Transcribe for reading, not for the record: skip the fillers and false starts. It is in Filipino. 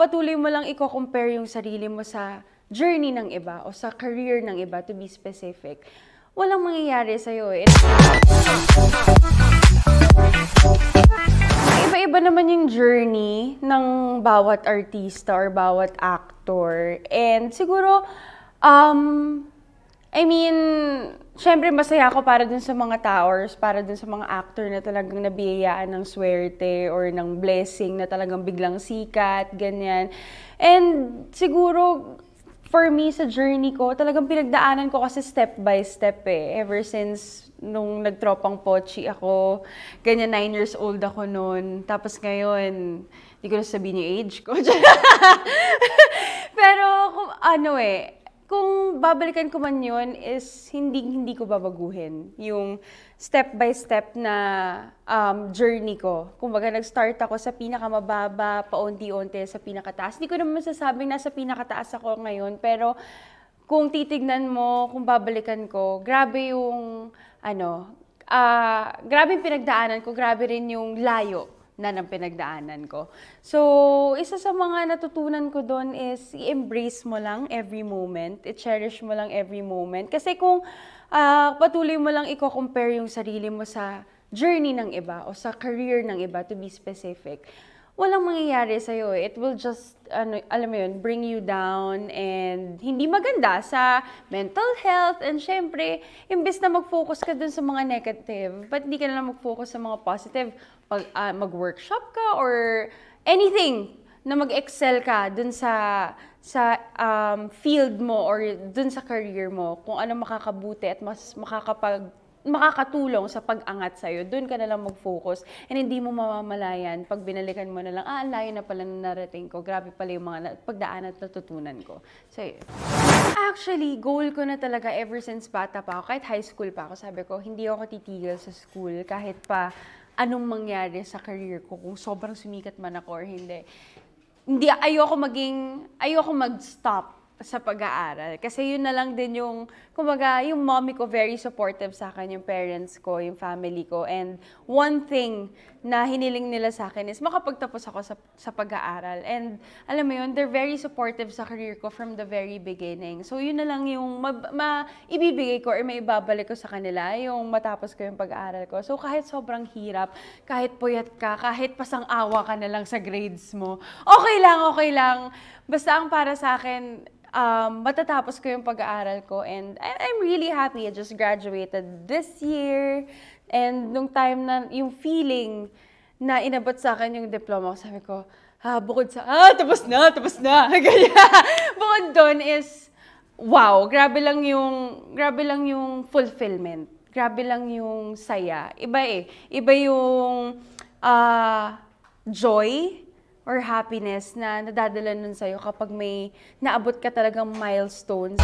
patuloy mo lang i-compare yung sarili mo sa journey ng iba o sa career ng iba, to be specific, walang mangyayari sa'yo eh. Iba-iba naman yung journey ng bawat artista or bawat actor. And siguro, I mean, syempre masaya ako para dun sa mga towers, para dun sa mga actor na talagang nabiyayaan ng swerte or ng blessing na talagang biglang sikat, ganyan. And siguro, for me, sa journey ko, talagang pinagdaanan ko kasi step by step eh. Ever since nung nagtropang Pochi ako, ganyan 9 years old ako noon. Tapos ngayon, hindi ko na sabihin yung age ko. Pero kung babalikan ko man yun is hindi ko babaguhin yung step by step na journey ko. Kumbaga nag-start ako sa pinakamababa, paunti-unti sa pinakataas. Hindi ko naman masasabing nasa pinakataas ako ngayon, pero kung titignan mo, kung babalikan ko, grabe yung grabe yung pinagdaanan ko, grabe rin yung layo na ng pinagdaanan ko. So, isa sa mga natutunan ko doon is i-embrace mo lang every moment, i-cherish mo lang every moment. Kasi kung patuloy mo lang i-compare yung sarili mo sa journey ng iba o sa career ng iba, to be specific, walang mangyayari sa'yo. It will just, alam mo yun, bring you down and hindi maganda sa mental health. And syempre, imbes na mag-focus ka dun sa mga negative, ba't hindi ka na lang mag-focus sa mga positive? Mag-workshop ka or anything na mag-excel ka dun sa field mo or dun sa career mo, kung ano makakabuti at mas makakatulong sa pag-angat sa'yo, dun ka na lang mag-focus and hindi mo mamamalayan pag binalikan mo na lang, ang layo na pala na narating ko, grabe pala yung mga pagdaan at natutunan ko. So, actually, goal ko na talaga ever since bata pa ako, kahit high school pa ako, sabi ko, hindi ako titigil sa school kahit pa anong mangyari sa career ko, kung sobrang sumikat man ako or hindi. Ayoko mag-stop sa pag-aaral. Kasi yun na lang din yung, kumbaga, yung mommy ko very supportive sa akin, yung parents ko, yung family ko. And one thing na hiniling nila sa akin is makapagtapos ako sa pag-aaral. And alam mo yun, they're very supportive sa career ko from the very beginning. So yun na lang yung ibibigay ko or may ibabalik ko sa kanila, yung matapos ko yung pag-aaral ko. So kahit sobrang hirap, kahit puyat ka, kahit pasang-awa ka na lang sa grades mo, okay lang. Basta ang para sa akin, matatapos ko yung pag-aaral ko and I'm really happy. I just graduated this year and nung time na yung feeling na inabot sa akin yung diploma ko, sabi ko, bukod sa, tapos na, ganyan. Bukod doon is, wow, grabe lang yung fulfillment. Grabe lang yung saya. Iba yung joy or happiness na nadadala nun sa'yo kapag may naabot ka talagang milestones.